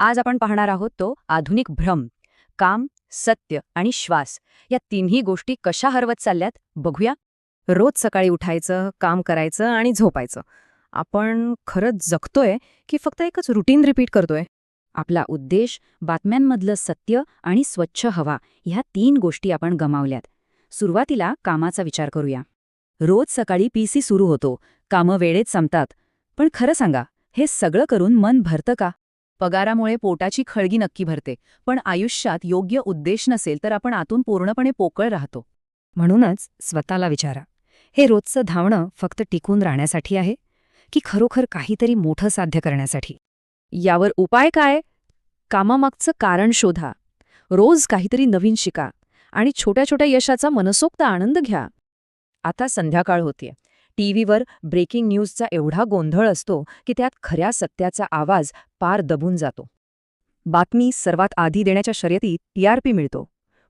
आज आपण पाहणार आहोत तो आधुनिक भ्रम. काम, सत्य आणि श्वास या तिन्ही गोष्टी कशा हरवत चालल्यात बघूया. रोज सकाळी उठायचं, काम करायचं आणि झोपायचं. आपण खरंच जगतोय की फक्त एकच रुटीन रिपीट करतोय? आपला उद्देश, बातम्यांमधलं सत्य आणि स्वच्छ हवा ह्या 3 गोष्टी आपण गमावल्यात. सुरुवातीला कामाचा विचार करूया. रोज सकाळी पीसी सुरू होतो, कामं वेळेत संपतात. पण खरं सांगा, हे सगळं करून मन भरतं का? पगारामुळे पोटाची खळगी नक्की भरते, पण आयुष्यात योग्य उद्देश नसेल तर आपण आतून पूर्णपणे पोकळ राहतो. म्हणूनच स्वतःला विचारा, हे रोजचं धावणं फक्त टिकून राहण्यासाठी आहे की खरोखर काहीतरी मोठं साध्य करण्यासाठी? यावर उपाय काय? कामामागचं कारण शोधा, रोज काहीतरी नवीन शिका आणि छोट्या छोट्या यशाचा मनसोक्त आनंद घ्या. आता संध्याकाळ होतीये. टीव्हीवर ब्रेकिंग न्यूजचा एवढा गोंधळ असतो की त्यात खऱ्या सत्याचा आवाज पार दबून जातो. बातमी सर्वात आधी देण्याच्या शर्यतीत टीआरपी मिळतो,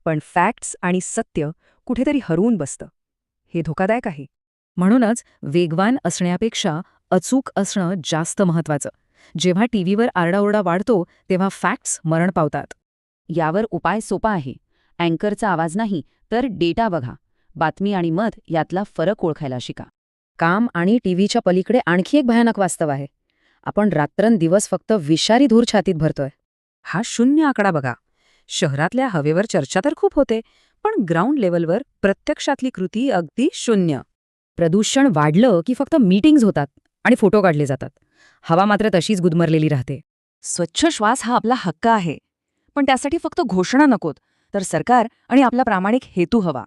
पण फॅक्ट्स आणि सत्य कुठेतरी हरवून बसतं. हे धोकादायक आहे. म्हणूनच वेगवान असण्यापेक्षा अचूक असणं जास्त महत्वाचं. जेव्हा टीव्हीवर आरडाओरडा वाढतो तेव्हा फॅक्ट्स मरण पावतात. यावर उपाय सोपा आहे. अँकरचा आवाज नाही तर डेटा बघा. बातमी आणि मत यातला फरक ओळखायला शिका. काम आणि टीव्हीच्या पलीकडे आणखी एक भयानक वास्तव आहे. आपण रात्रंदिवस फक्त विषारी धूर छातीत भरतोय. हा 0 आकडा बघा. शहरातल्या हवेवर चर्चा तर खूप होते, पण ग्राउंड लेवलवर प्रत्यक्षातली कृती अगदी 0. प्रदूषण वाढलं की फक्त मीटिंग्ज होतात आणि फोटो काढले जातात. हवा मात्र तशीच गुदमरलेली राहते. स्वच्छ श्वास हा आपला हक्क आहे, पण त्यासाठी फक्त घोषणा नकोत, तर सरकार आणि आपला प्रामाणिक हेतू हवा.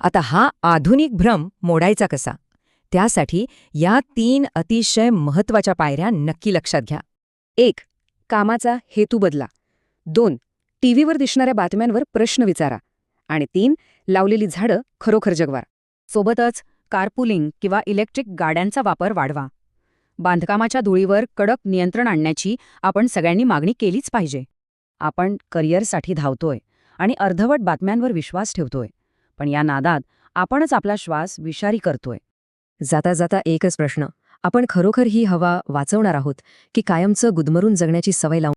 आता हा आधुनिक भ्रम मोडायचा कसा? त्यासाठी या 3 अतिशय महत्त्वाच्या पायऱ्या नक्की लक्षात घ्या. 1. कामाचा हेतू बदला. 2. टीव्हीवर दिसणाऱ्या बातम्यांवर प्रश्न विचारा. आणि 3. लावलेली झाडं खरोखर जगवा. सोबतच कारपूलिंग किंवा इलेक्ट्रिक गाड्यांचा वापर वाढवा. बांधकामाच्या धुळीवर कडक नियंत्रण आणण्याची आपण सगळ्यांनी मागणी केलीच पाहिजे. आपण करिअरसाठी धावतोय आणि अर्धवट बातम्यांवर विश्वास ठेवतोय, पण या नादात आपणच आपला श्वास विषारी करतोय. जाता जाता एकच प्रश्न, आपण खरोखर ही हवा वाचवणार आहोत की कायमचं गुदमरून जगण्याची सवय लावून